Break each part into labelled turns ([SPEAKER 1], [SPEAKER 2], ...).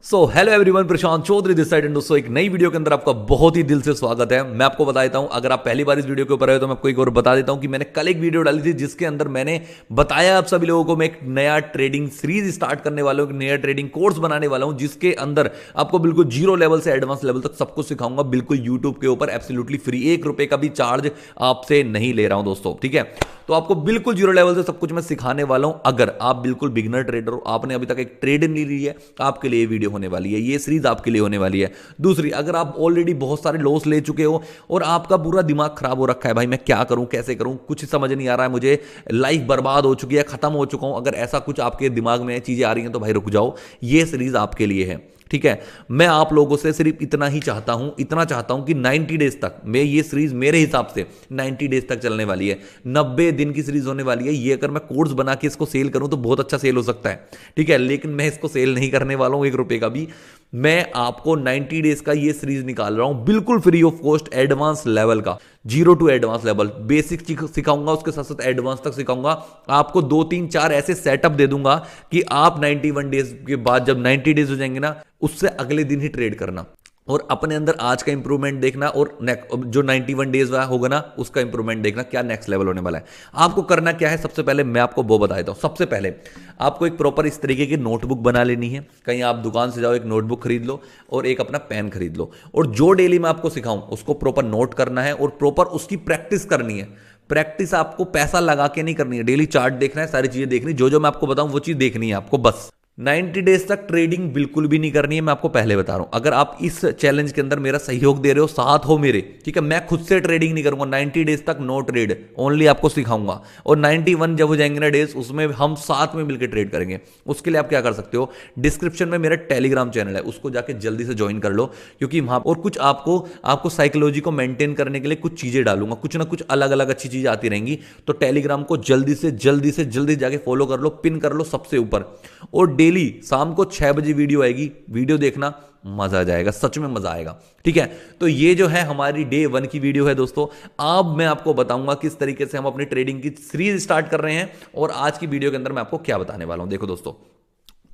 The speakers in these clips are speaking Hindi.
[SPEAKER 1] Hello everyone, Prashant Chaudhary this side. एंड दोस्तों, एक नई वीडियो के अंदर आपका बहुत ही दिल से स्वागत है। मैं आपको बता देता हूं, अगर आप पहली बार इस वीडियो के ऊपर आए तो मैं आपको एक और बता देता हूं कि मैंने कल एक वीडियो डाली थी जिसके अंदर मैंने बताया आप सभी लोगों को मैं एक नया ट्रेडिंग सीरीज स्टार्ट करने वाला हूं, एक नया ट्रेडिंग कोर्स बनाने वाला हूं जिसके अंदर आपको बिल्कुल जीरो लेवल से एडवांस लेवल तक सब कुछ सिखाऊंगा, बिल्कुल यूट्यूब के ऊपर एब्सोल्युटली फ्री। ₹1 का भी चार्ज आपसे नहीं ले रहा हूं दोस्तों, ठीक है। तो आपको बिल्कुल जीरो लेवल से सब कुछ मैं सिखाने वाला हूं। अगर आप बिल्कुल बिगनर ट्रेडर हो, आपने अभी तक एक ट्रेड नहीं ली है, आपके लिए वीडियो होने वाली है, ये सीरीज आपके लिए होने वाली है। दूसरी, अगर आप ऑलरेडी बहुत सारे लॉस ले चुके हो और आपका पूरा दिमाग खराब हो रखा है, भाई मैं क्या करूं, कैसे करूं, कुछ समझ नहीं आ रहा है, मुझे लाइफ बर्बाद हो चुकी है, खत्म हो चुका हूं, अगर ऐसा कुछ आपके दिमाग में चीजें आ रही हैं तो भाई रुक जाओ, ये सीरीज आपके लिए है, ठीक है। मैं आप लोगों से सिर्फ इतना ही चाहता हूं, इतना चाहता हूं कि 90 डेज तक मैं ये सीरीज मेरे हिसाब से 90 डेज तक चलने वाली है, 90 दिन की सीरीज होने वाली है। ये अगर मैं कोर्स बना के इसको सेल करूं तो बहुत अच्छा सेल हो सकता है, ठीक है, लेकिन मैं इसको सेल नहीं करने वाला हूं ₹1 का भी। मैं आपको 90 डेज का ये सीरीज निकाल रहा हूं बिल्कुल free of cost, advance level का, zero to advance level, basic सिखाऊंगा, उसके साथ साथ एडवांस तक सिखाऊंगा। आपको 2 3 4 ऐसे सेटअप दे दूंगा कि आप 91 डेज के बाद जब 90 डेज हो जाएंगे ना, उससे अगले दिन ही ट्रेड करना और अपने अंदर आज का इंप्रूवमेंट देखना, और जो 91 डेज होगा ना उसका इंप्रूवमेंट देखना, क्या नेक्स्ट लेवल होने वाला है। आपको करना क्या है, सबसे पहले मैं आपको वो बता देता हूं। सबसे पहले आपको एक प्रॉपर इस तरीके की नोटबुक बना लेनी है। कहीं आप दुकान से जाओ, एक नोटबुक खरीद लो और एक अपना पेन खरीद लो, और जो डेली मैं आपको सिखाऊं उसको प्रॉपर नोट करना है और प्रॉपर उसकी प्रैक्टिस करनी है। प्रैक्टिस आपको पैसा लगा के नहीं करनी है, डेली चार्ट देखना है, सारी चीजें देखनी, जो जो मैं आपको बताऊं वो चीज देखनी है आपको बस। 90 डेज तक ट्रेडिंग बिल्कुल भी नहीं करनी है, मैं आपको पहले बता रहा हूं। अगर आप इस चैलेंज के अंदर मेरा सहयोग दे रहे हो, साथ हो मेरे, ठीक है, मैं खुद से ट्रेडिंग नहीं करूंगा। 90 डेज तक नो ट्रेड, ओनली आपको सिखाऊंगा, और 91 जब हो जाएंगे ना डेज, उसमें हम साथ में मिलकर ट्रेड करेंगे। उसके लिए आप क्या कर सकते हो, डिस्क्रिप्शन में मेरा टेलीग्राम चैनल है, उसको जाके जल्दी से ज्वाइन कर लो, क्योंकि वहां और कुछ आपको साइकोलॉजी को मेंटेन करने के लिए कुछ चीजें डालूंगा, कुछ ना कुछ अलग अलग अच्छी चीजें आती रहेंगी। तो टेलीग्राम को जल्दी जाके फॉलो कर लो, पिन कर लो सबसे ऊपर, और डेली शाम को 6 बजे वीडियो आएगी, वीडियो देखना, मजा आ जाएगा, सच में मजा आएगा, ठीक है। तो ये जो है हमारी डे 1 की वीडियो है दोस्तों। अब मैं आपको बताऊंगा किस तरीके से हम अपनी ट्रेडिंग की सीरीज स्टार्ट कर रहे हैं, और आज की वीडियो के अंदर मैं आपको क्या बताने वाला हूं। देखो दोस्तों,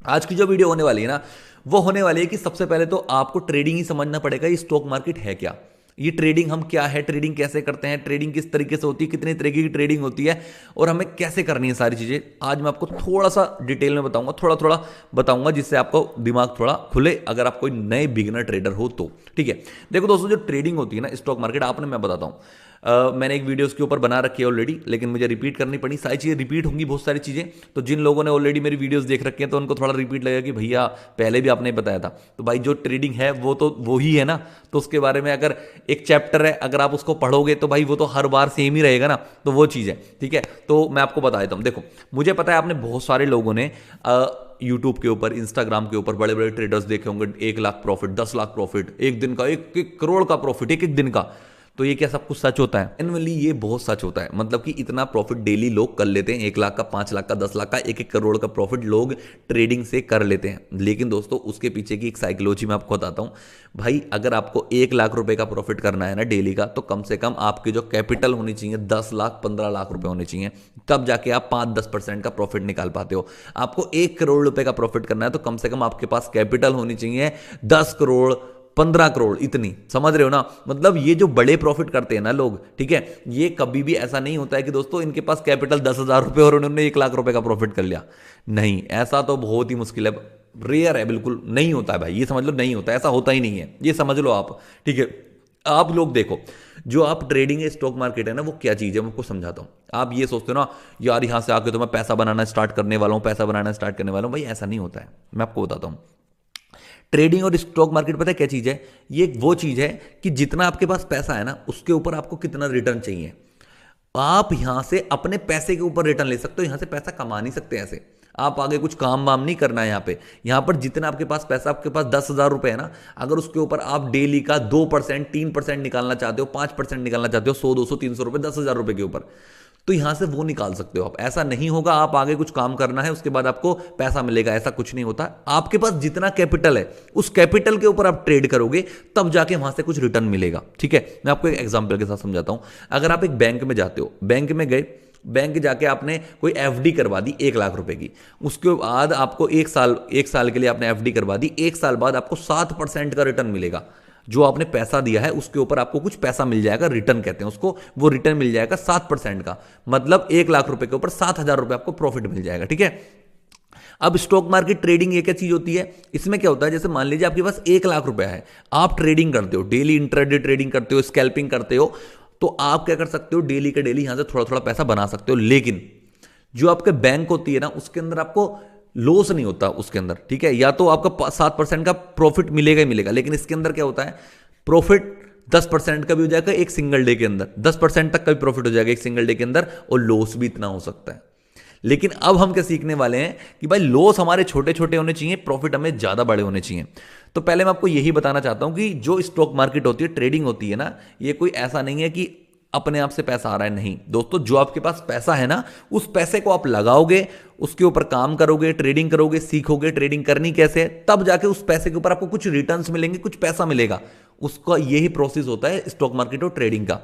[SPEAKER 1] आज की जो वीडियो होने वाली है ना, वो होने वाली है कि सबसे पहले तो आपको ट्रेडिंग ही समझना पड़ेगा, ये स्टॉक मार्केट है क्या, ये ट्रेडिंग हम क्या है, ट्रेडिंग कैसे करते हैं, ट्रेडिंग किस तरीके से होती है, कितने तरीके की ट्रेडिंग होती है, और हमें कैसे करनी है, सारी चीजें आज मैं आपको थोड़ा सा डिटेल में बताऊंगा, थोड़ा थोड़ा बताऊंगा, जिससे आपको दिमाग थोड़ा खुले, अगर आप कोई नए बिगिनर ट्रेडर हो तो, ठीक है। देखो दोस्तों, जो ट्रेडिंग होती है ना स्टॉक मार्केट, आपने, मैं बताता हूं, मैंने एक वीडियो उसके ऊपर बना रखी है ऑलरेडी, लेकिन मुझे रिपीट करनी पड़ी, सारी चीज़ें रिपीट होंगी, बहुत सारी चीज़ें। तो जिन लोगों ने ऑलरेडी मेरी वीडियोस देख रखी हैं तो उनको थोड़ा रिपीट लगेगा कि भैया पहले भी आपने बताया था। तो भाई जो ट्रेडिंग है वो तो वो ही है ना, तो उसके बारे में अगर एक चैप्टर है, अगर आप उसको पढ़ोगे तो भाई वो तो हर बार सेम ही रहेगा ना, तो वो चीज़ है, ठीक है। तो मैं आपको बता देता हूँ। देखो, मुझे पता है आपने बहुत सारे लोगों ने यूट्यूब के ऊपर, इंस्टाग्राम के ऊपर बड़े बड़े ट्रेडर्स देखे होंगे, 1 लाख प्रॉफिट, 10 लाख प्रॉफिट एक दिन का, 1 करोड़ का प्रॉफिट एक दिन का। तो ये क्या सब कुछ सच होता है? एनुअली ये बहुत सच होता है, मतलब कि इतना प्रॉफिट डेली लोग कर लेते हैं, 1 लाख का, 5 लाख का, 10 लाख का, 1 करोड़ का प्रॉफिट लोग ट्रेडिंग से कर लेते हैं। लेकिन दोस्तों, उसके पीछे की एक साइकोलॉजी मैं आपको बताता हूं। भाई अगर आपको 1 लाख रुपए का प्रॉफिट करना है ना डेली का, तो कम से कम आपकी जो कैपिटल होनी चाहिए 10 लाख 15 लाख रुपए होने चाहिए, तब जाके आप 5-10% का प्रॉफिट निकाल पाते हो। आपको 1 करोड़ रुपए का प्रॉफिट करना है तो कम से कम आपके पास कैपिटल होनी चाहिए 10 करोड़ 15 करोड़, इतनी, समझ रहे हो ना। मतलब ये जो बड़े प्रॉफिट करते हैं ना लोग, ठीक है, ये कभी भी ऐसा नहीं होता है कि दोस्तों इनके पास कैपिटल 10,000 रुपए और उन्होंने 1 लाख रुपए का प्रॉफिट कर लिया। नहीं, ऐसा तो बहुत ही मुश्किल है, रेयर है, बिल्कुल नहीं होता है भाई, ये समझ लो, नहीं होता, ऐसा होता ही नहीं है, ये समझ लो आप, ठीक है। आप लोग देखो, जो आप ट्रेडिंग स्टॉक मार्केट है ना, वो क्या चीज़ है मैं आपको समझाता हूँ। आप ये सोचते हो ना, यार यहाँ से आके तो मैं पैसा बनाना स्टार्ट करने वाला हूँ, पैसा बनाना स्टार्ट करने वाला हूँ, भाई ऐसा नहीं होता है। मैं आपको बताता हूँ, ट्रेडिंग और स्टॉक मार्केट पता है क्या चीज़ है, ये वो चीज़ है कि जितना आपके पास पैसा है ना, उसके ऊपर आपको कितना रिटर्न चाहिए। आप यहां से अपने पैसे के ऊपर रिटर्न ले सकते हो, यहां से पैसा कमा नहीं सकते ऐसे। आप आगे कुछ काम वाम नहीं करना है यहां पर जितना आपके पास पैसा, आपके पास 10,000 रुपए है ना, अगर उसके ऊपर आप डेली का 2% 3% निकालना चाहते हो, 5% निकालना चाहते हो, 100 200 300 रुपए, 10,000 रुपए के ऊपर, तो यहां से वो निकाल सकते हो आप। ऐसा नहीं होगा आप आगे कुछ काम करना है उसके बाद आपको पैसा मिलेगा, ऐसा कुछ नहीं होता। आपके पास जितना कैपिटल है, उस कैपिटल के ऊपर आप ट्रेड करोगे, तब जाके वहां से कुछ रिटर्न मिलेगा, ठीक है। मैं आपको एक एग्जांपल के साथ समझाता हूं। अगर आप एक बैंक में जाते हो, बैंक में गए, बैंक जाके आपने कोई एफडी करवा दी 1 लाख रुपए की, उसके बाद आपको एक साल के लिए आपने एफडी करवा दी, 1 साल बाद आपको 7% का रिटर्न मिलेगा। जो आपने पैसा दिया है उसके ऊपर आपको कुछ पैसा मिल जाएगा, रिटर्न कहते हैं उसको, वो रिटर्न मिल जाएगा 7% का, मतलब 1 लाख रुपए के ऊपर 7,000 रुपए आपको प्रॉफिट मिल जाएगा। ठीक है, अब स्टॉक मार्केट ट्रेडिंग ये क्या चीज होती है, इसमें क्या होता है, जैसे मान लीजिए आपके पास 1 लाख रुपए है, आप ट्रेडिंग करते हो, डेली इंट्राडे ट्रेडिंग करते हो, स्कैल्पिंग करते हो, तो आप क्या कर सकते हो, डेली के डेली यहां से थोड़ा थोड़ा पैसा बना सकते हो। लेकिन जो आपके बैंक होती है ना, उसके अंदर आपको लॉस नहीं होता उसके अंदर। ठीक है, या तो आपका 7% का प्रॉफिट मिलेगा ही मिलेगा, लेकिन इसके अंदर क्या होता है, प्रॉफिट 10% का भी हो जाएगा एक सिंगल डे के अंदर, 10% तक का भी प्रॉफिट हो जाएगा एक सिंगल डे के अंदर, और लॉस भी इतना हो सकता है। लेकिन अब हम क्या सीखने वाले हैं कि भाई लॉस हमारे छोटे छोटे होने चाहिए, प्रॉफिट हमें ज्यादा बड़े होने चाहिए। तो पहले मैं आपको यही बताना चाहता हूं कि जो स्टॉक मार्केट होती है, ट्रेडिंग होती है ना, ये कोई ऐसा नहीं है कि अपने आप से पैसा आ रहा है, नहीं दोस्तों। जो आपके पास पैसा है ना, उस पैसे को आप लगाओगे, उसके ऊपर काम करोगे, ट्रेडिंग करोगे, सीखोगे ट्रेडिंग करनी कैसे है, तब जाके उस पैसे के ऊपर आपको कुछ रिटर्न्स मिलेंगे, कुछ पैसा मिलेगा। उसका यही प्रोसेस होता है स्टॉक मार्केट और ट्रेडिंग का।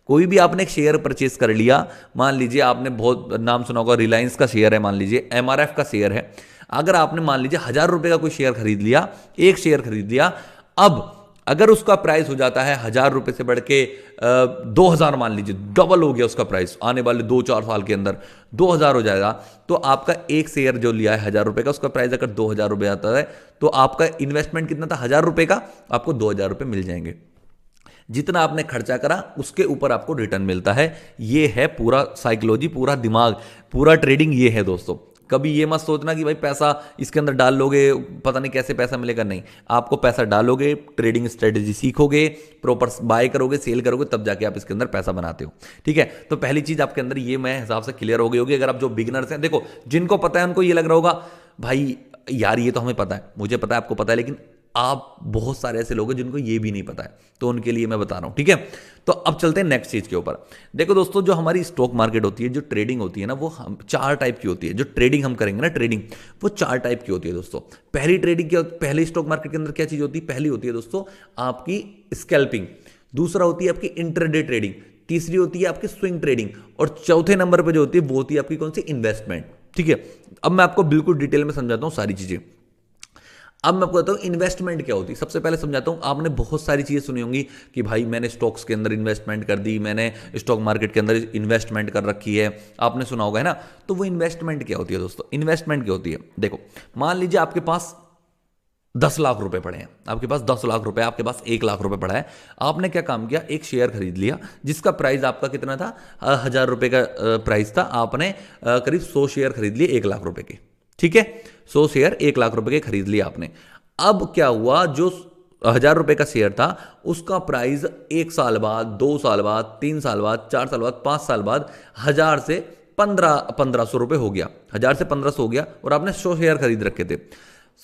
[SPEAKER 1] कोई भी आपने एक शेयर परचेस कर लिया, मान लीजिए आपने बहुत नाम सुना होगा, रिलायंस का शेयर है, मान लीजिए एमआरएफ का शेयर है, अगर आपने मान लीजिए 1,000 रुपए का कोई शेयर खरीद लिया, एक शेयर खरीद लिया, अब अगर उसका प्राइस हो जाता है 1,000 रुपए से बढ़ के 2,000, मान लीजिए डबल हो गया उसका प्राइस, आने वाले 2-4 साल के अंदर 2,000 हो जाएगा, तो आपका एक शेयर जो लिया है 1,000 रुपए का, उसका प्राइस अगर 2,000 रुपए आता है, तो आपका इन्वेस्टमेंट कितना था, 1,000 रुपए का, आपको 2,000 रुपए मिल जाएंगे। जितना आपने खर्चा करा उसके ऊपर आपको रिटर्न मिलता है। ये है पूरा साइकोलॉजी, पूरा दिमाग, पूरा ट्रेडिंग ये है दोस्तों। कभी ये मत सोचना कि भाई पैसा इसके अंदर डाल लोगे पता नहीं कैसे पैसा मिलेगा, नहीं, आपको पैसा डालोगे, ट्रेडिंग स्ट्रेटेजी सीखोगे, प्रॉपर बाय करोगे, सेल करोगे, तब जाके आप इसके अंदर पैसा बनाते हो। ठीक है, तो पहली चीज आपके अंदर ये मैं हिसाब से क्लियर हो गई होगी। अगर आप जो बिगिनर्स हैं, देखो जिनको पता है उनको ये लग रहा होगा भाई यार ये तो हमें पता है, मुझे पता है, आपको पता है, लेकिन आप बहुत सारे ऐसे लोग हैं जिनको ये भी नहीं पता है, तो उनके लिए मैं बता रहा हूं। ठीक है, तो अब चलते हैं नेक्स्ट चीज के ऊपर। देखो दोस्तों, जो हमारी स्टॉक मार्केट होती है, जो ट्रेडिंग होती है ना, वो हम 4 टाइप की होती है। जो ट्रेडिंग हम करेंगे ना, ट्रेडिंग, वो 4 टाइप की होती है दोस्तों। पहली ट्रेडिंग क्या, पहले स्टॉक मार्केट के अंदर क्या चीज होती है, पहली होती है दोस्तों आपकी स्कैल्पिंग, दूसरा होती है आपकी इंट्राडे ट्रेडिंग, तीसरी होती है आपकी स्विंग ट्रेडिंग, और चौथे नंबर पर जो होती है वो होती है आपकी कौन सी, इन्वेस्टमेंट। ठीक है, अब मैं आपको बिल्कुल डिटेल में समझाता हूं सारी चीजें। अब मैं आपको बताता हूं इन्वेस्टमेंट क्या होती है। सबसे पहले समझाता हूं, आपने बहुत सारी चीजें सुनी होंगी कि भाई मैंने स्टॉक्स के अंदर इन्वेस्टमेंट कर दी, मैंने स्टॉक मार्केट के अंदर इन्वेस्टमेंट कर रखी है, आपने सुना होगा, है ना। तो वो इन्वेस्टमेंट क्या होती है दोस्तों, इन्वेस्टमेंट क्या होती है, देखो मान लीजिए आपके पास 10 लाख रुपए पड़े हैं, आपके पास 10 लाख रुपए, आपके पास 1 लाख रुपए पड़ा है, आपने क्या काम किया, एक शेयर खरीद लिया जिसका प्राइस आपका कितना था, 1,000 रुपए का प्राइस था, आपने करीब 100 शेयर खरीद लिए 1 लाख रुपए के। ठीक है, 100 शेयर 1 लाख रुपए के खरीद लिया आपने। अब क्या हुआ, जो 1,000 रुपए का शेयर था उसका प्राइस 1 साल बाद, 2 साल बाद, 3 साल बाद, 4 साल बाद, 5 साल बाद 1,000 से 1,500 रुपए हो गया, 1,000 से 1,500 हो गया, और आपने 100 शेयर खरीद रखे थे,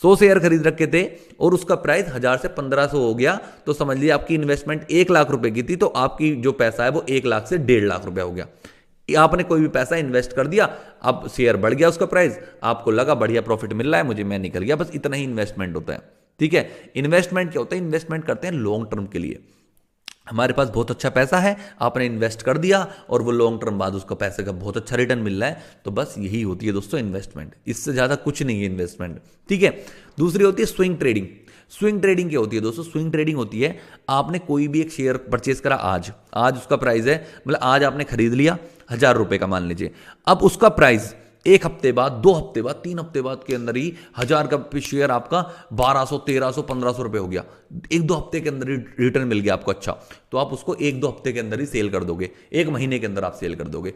[SPEAKER 1] 100 शेयर खरीद रखे थे, और उसका प्राइस 1,000 से 1,500 हो गया। तो समझ लीजिए आपकी इन्वेस्टमेंट 1 लाख रुपए की थी, तो आपकी जो पैसा है वो 1 लाख से 1.5 लाख रुपए हो गया। आपने कोई भी पैसा इन्वेस्ट कर दिया, अब शेयर बढ़ गया उसका प्राइस, आपको लगा बढ़िया प्रॉफिट मिल रहा है मुझे, मैं निकल गया, बस इतना ही इन्वेस्टमेंट होता है। ठीक है, इन्वेस्टमेंट क्या होता है, इन्वेस्टमेंट करते हैं लॉन्ग टर्म के लिए। हमारे पास बहुत अच्छा पैसा है, आपने इन्वेस्ट कर दिया, और वो लॉन्ग टर्म बाद उसका पैसे का बहुत अच्छा रिटर्न मिल रहा है, तो बस यही होती है दोस्तों इन्वेस्टमेंट, इससे ज्यादा कुछ नहीं है इन्वेस्टमेंट। ठीक है, दूसरी होती है स्विंग ट्रेडिंग। स्विंग ट्रेडिंग क्या होती है दोस्तों, स्विंग ट्रेडिंग होती है आपने कोई भी एक शेयर परचेस करा, आज उसका प्राइस है, मतलब आज आपने खरीद लिया 1,000 रुपए का मान लीजिए, अब उसका प्राइस 1 हफ्ते बाद, 2 हफ्ते बाद, 3 हफ्ते बाद के अंदर ही 1,000 का शेयर आपका 1,200, 1,300, 1,500 रुपए हो गया, 1-2 हफ्ते के अंदर ही रिटर्न मिल गया आपको। अच्छा, तो आप उसको 1-2 हफ्ते के अंदर ही सेल कर दोगे, 1 महीने के अंदर आप सेल कर दोगे।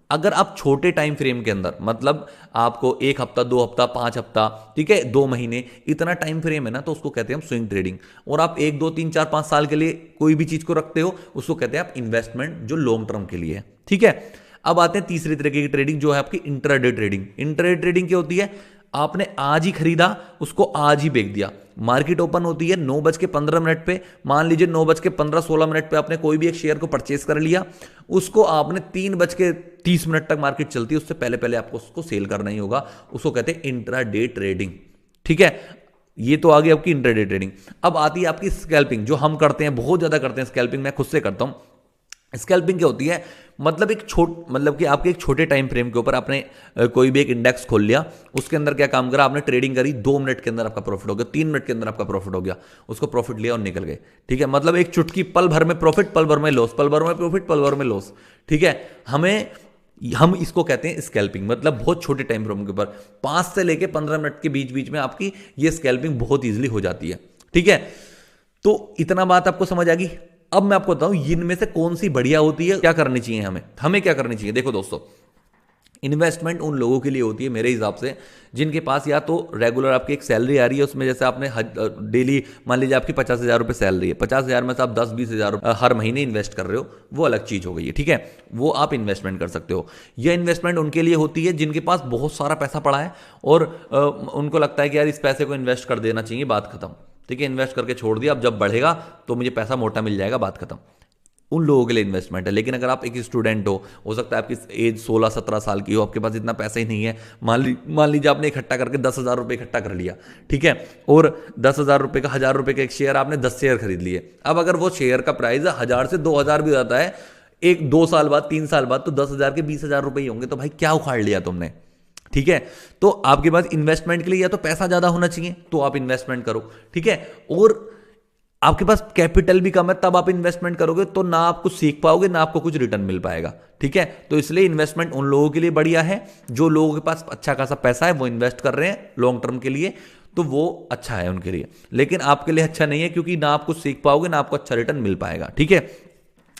[SPEAKER 1] अगर आप छोटे टाइम फ्रेम के अंदर, मतलब आपको 1 हफ्ता, 2 हफ्ता, 5 हफ्ता, ठीक है, 2 महीने, इतना टाइम फ्रेम है ना, तो उसको कहते हैं हम स्विंग ट्रेडिंग। और आप 1, 2, 3, 4, 5 साल के लिए कोई भी चीज को रखते हो, उसको कहते हैं आप इन्वेस्टमेंट, जो लॉन्ग टर्म के लिए है। ठीक है, अब आते हैं तीसरी तरीके की ट्रेडिंग, जो है आपकी इंट्राडे ट्रेडिंग। इंट्राडे ट्रेडिंग क्या होती है, आपने आज ही खरीदा, उसको आज ही बेच दिया। मार्केट ओपन होती है 9:15 पे, मान लीजिए 9:15-16 पे आपने कोई भी एक शेयर को परचेस कर लिया, उसको आपने 3:30 तक मार्केट चलती है, उससे पहले पहले आपको उसको सेल करना ही होगा, उसको कहते हैं इंट्राडे ट्रेडिंग। ठीक है, ये तो आ गई आपकी इंट्राडे ट्रेडिंग। अब आती है आपकी स्कैल्पिंग, जो हम करते हैं, बहुत ज्यादा करते हैं स्कैल्पिंग, मैं खुद से करता हूं। स्कैल्पिंग क्या होती है? मतलब कि आपके एक छोटे टाइम फ्रेम के ऊपर आपने कोई भी एक इंडेक्स खोल लिया, उसके अंदर क्या काम करा आपने, ट्रेडिंग करी, 2 मिनट के अंदर आपका प्रॉफिट हो गया, 3 मिनट के अंदर आपका प्रॉफिट हो गया, उसको प्रॉफिट लिया और निकल गए। ठीक है, मतलब एक चुटकी, पल भर में प्रॉफिट, पल भर में लॉस, पल भर में प्रॉफिट, पल भर में लॉस। ठीक है, हम इसको कहते हैं स्कैल्पिंग। मतलब बहुत छोटे टाइम फ्रेम के ऊपर 5 से लेके 15 मिनट के बीच बीच में आपकी ये स्कैल्पिंग बहुत ईजिली हो जाती है। ठीक है, तो इतना बात आपको समझ आ गई। अब मैं आपको बताऊं इनमें से कौन सी बढ़िया होती है, क्या करनी चाहिए हमें क्या करनी चाहिए। देखो दोस्तों, इन्वेस्टमेंट उन लोगों के लिए होती है मेरे हिसाब से जिनके पास या तो रेगुलर आपकी एक सैलरी आ रही है, उसमें जैसे आपने डेली मान लीजिए आपकी 50,000 रुपये सैलरी है, 50,000 में से आप 10-20,000 हर महीने इन्वेस्ट कर रहे हो, वो अलग चीज़ हो गई है। ठीक है, वो आप इन्वेस्टमेंट कर सकते हो। यह इन्वेस्टमेंट उनके लिए होती है जिनके पास बहुत सारा पैसा पड़ा है और उनको लगता है कि यार इस पैसे को इन्वेस्ट कर देना चाहिए, बात खत्म। ठीक है, इन्वेस्ट करके छोड़ दिया, अब जब बढ़ेगा तो मुझे पैसा मोटा मिल जाएगा, बात खत्म। उन लोगों के लिए इन्वेस्टमेंट है। लेकिन अगर आप एक स्टूडेंट हो सकता है आपकी एज 16-17 साल की हो, आपके पास इतना पैसा ही नहीं है, मान लीजिए आपने इकट्ठा करके 10,000 रुपये इकट्ठा कर लिया। ठीक है, और 10,000 रुपये का 1,000 रुपये का एक शेयर आपने 10 शेयर खरीद लिए। अब अगर वो शेयर का प्राइस 1,000 से 2,000 भी जाता है, 1-2 साल बाद, 3 साल बाद, तो 10,000 के 20,000 रुपये ही होंगे। तो भाई क्या उखाड़ लिया तुमने। ठीक है, तो आपके पास इन्वेस्टमेंट के लिए या तो पैसा ज्यादा होना चाहिए तो आप इन्वेस्टमेंट करो। ठीक है, और आपके पास कैपिटल भी कम है तब आप इन्वेस्टमेंट करोगे तो ना आप कुछ सीख पाओगे ना आपको कुछ रिटर्न मिल पाएगा। ठीक है, तो इसलिए इन्वेस्टमेंट उन लोगों के लिए बढ़िया है जो लोगों के पास अच्छा खासा पैसा है, वो इन्वेस्ट कर रहे हैं लॉन्ग टर्म के लिए, तो वो अच्छा है उनके लिए। लेकिन आपके लिए अच्छा नहीं है क्योंकि ना आप कुछ सीख पाओगे ना आपको अच्छा रिटर्न मिल पाएगा। ठीक है,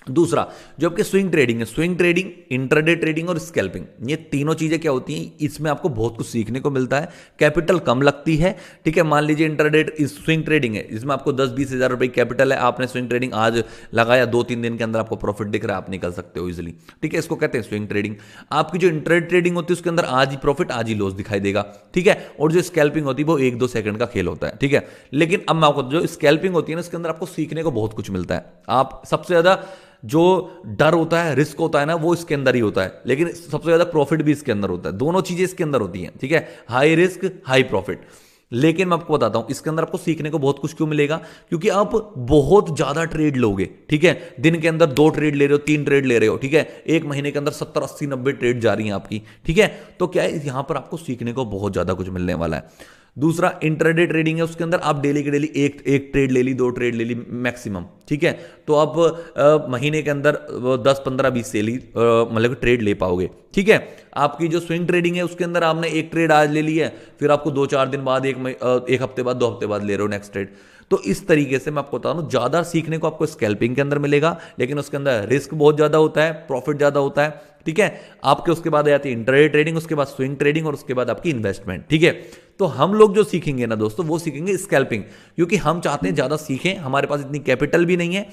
[SPEAKER 1] दूसरा जो आपके स्विंग ट्रेडिंग है, स्विंग ट्रेडिंग, इंट्राडे ट्रेडिंग और स्कैल्पिंग, ये तीनों चीजें क्या होती हैं, इसमें आपको बहुत कुछ सीखने को मिलता है, कैपिटल कम लगती है। ठीक है, मान लीजिए इंट्राडे स्विंग ट्रेडिंग है, इसमें आपको 10-20 हज़ार रुपए कैपिटल है, आपने स्विंग ट्रेडिंग आज लगाया, 2-3 दिन के अंदर आपको प्रॉफिट दिख रहा है, आप निकल सकते हो इजिली। ठीक है, इसको कहते हैं स्विंग ट्रेडिंग। आपकी जो इंट्राडे ट्रेडिंग होती है उसके अंदर आज ही प्रॉफिट आज ही लॉस दिखाई देगा। ठीक है, और जो स्कैल्पिंग होती है वो 1-2 सेकंड का खेल होता है। ठीक है, लेकिन अब मैं आपको जो स्कैल्पिंग होती है ना, उसके अंदर आपको सीखने को बहुत कुछ मिलता है। आप सबसे ज्यादा जो डर होता है, रिस्क होता है ना, वो इसके अंदर ही होता है, लेकिन सबसे ज्यादा प्रॉफिट भी इसके अंदर होता है। दोनों चीजें इसके अंदर होती हैं। ठीक है, हाई रिस्क हाई प्रॉफिट। लेकिन मैं आपको बताता हूं इसके अंदर आपको सीखने को बहुत कुछ क्यों मिलेगा, क्योंकि आप बहुत ज्यादा ट्रेड लोगे। ठीक है, दिन के अंदर 2 ट्रेड ले रहे हो, 3 ट्रेड ले रहे हो। ठीक है, एक महीने के अंदर 70-80-90 ट्रेड जा रही हैं आपकी। ठीक है, तो क्या है, यहां पर आपको सीखने को बहुत ज्यादा कुछ मिलने वाला है। दूसरा इंट्राडे ट्रेडिंग है, उसके अंदर आप डेली के डेली एक ट्रेड ले ली, 2 ट्रेड ले ली मैक्सिमम। ठीक है, तो आप महीने के अंदर 10-15-20 से ली मतलब ट्रेड ले पाओगे। ठीक है, आपकी जो स्विंग ट्रेडिंग है उसके अंदर आपने एक ट्रेड आज ले ली है, फिर आपको 2-4 दिन बाद, एक हफ्ते बाद, 2 हफ्ते बाद ले रहे हो नेक्स्ट ट्रेड। तो इस तरीके से मैं आपको बता रहा हूं, ज्यादा सीखने को आपको स्कैल्पिंग के अंदर मिलेगा, लेकिन उसके अंदर रिस्क बहुत ज्यादा होता है, प्रॉफिट ज्यादा होता है। ठीक है, आपके उसके बाद आ जाती है इंट्राडे ट्रेडिंग, उसके बाद स्विंग ट्रेडिंग और उसके बाद आपकी इन्वेस्टमेंट। ठीक है, तो हम लोग जो सीखेंगे ना दोस्तों, वो सीखेंगे स्कैल्पिंग, क्योंकि हम चाहते हैं ज्यादा सीखें, हमारे पास इतनी कैपिटल भी नहीं है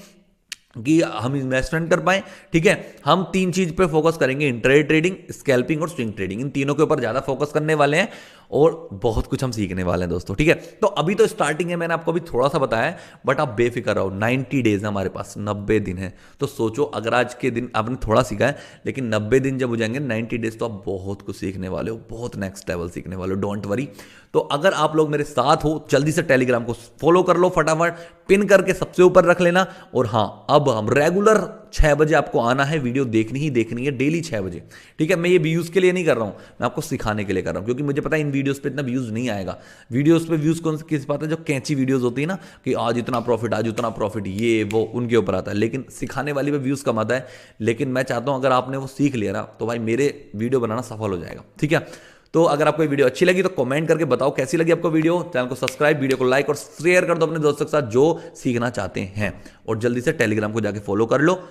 [SPEAKER 1] कि हम इन्वेस्टमेंट कर पाए। ठीक है, हम 3 चीज पे फोकस करेंगे, इंट्राडे ट्रेडिंग, स्कैल्पिंग और स्विंग ट्रेडिंग, इन तीनों के ऊपर ज्यादा फोकस करने वाले हैं और बहुत कुछ हम सीखने वाले हैं दोस्तों। ठीक है, तो अभी तो स्टार्टिंग है, मैंने आपको अभी थोड़ा सा बताया है, बट आप बेफिक्र रहो, 90 डेज है हमारे पास, 90 दिन है। तो सोचो अगर आज के दिन आपने थोड़ा सीखा है, लेकिन 90 दिन जब हो जाएंगे, 90 डेज, तो आप बहुत कुछ सीखने वाले हो, बहुत नेक्स्ट लेवल सीखने वाले हो, डोंट वरी। तो अगर आप लोग मेरे साथ हो, जल्दी से टेलीग्राम को फॉलो कर लो, फटाफट पिन करके सबसे ऊपर रख लेना। और हाँ, अब हम रेगुलर 6 बजे आपको आना है, वीडियो देखनी ही देखनी है, डेली 6 बजे। ठीक है, मैं ये व्यूज के लिए नहीं कर रहा हूं, मैं आपको सिखाने के लिए कर रहा हूं, क्योंकि मुझे पता है इन वीडियोस पे इतना व्यूज नहीं आएगा। वीडियोस पे व्यूज कौन किस बात है, जो कैंची वीडियोस होती है ना, कि आज इतना प्रॉफिट, आज उतना प्रॉफिट, ये वो उनके ऊपर आता है, लेकिन सिखाने वाली पे व्यूज कम आता है। लेकिन मैं चाहता हूं अगर आपने वो सीख लिया ना, तो भाई मेरे वीडियो बनाना सफल हो जाएगा। ठीक है, तो अगर आपको वीडियो अच्छी लगी तो कमेंट करके बताओ कैसी लगी आपको वीडियो। चैनल को सब्सक्राइब, वीडियो को लाइक और शेयर कर दो अपने दोस्तों के साथ जो सीखना चाहते हैं, और जल्दी से टेलीग्राम को जाके फॉलो कर लो।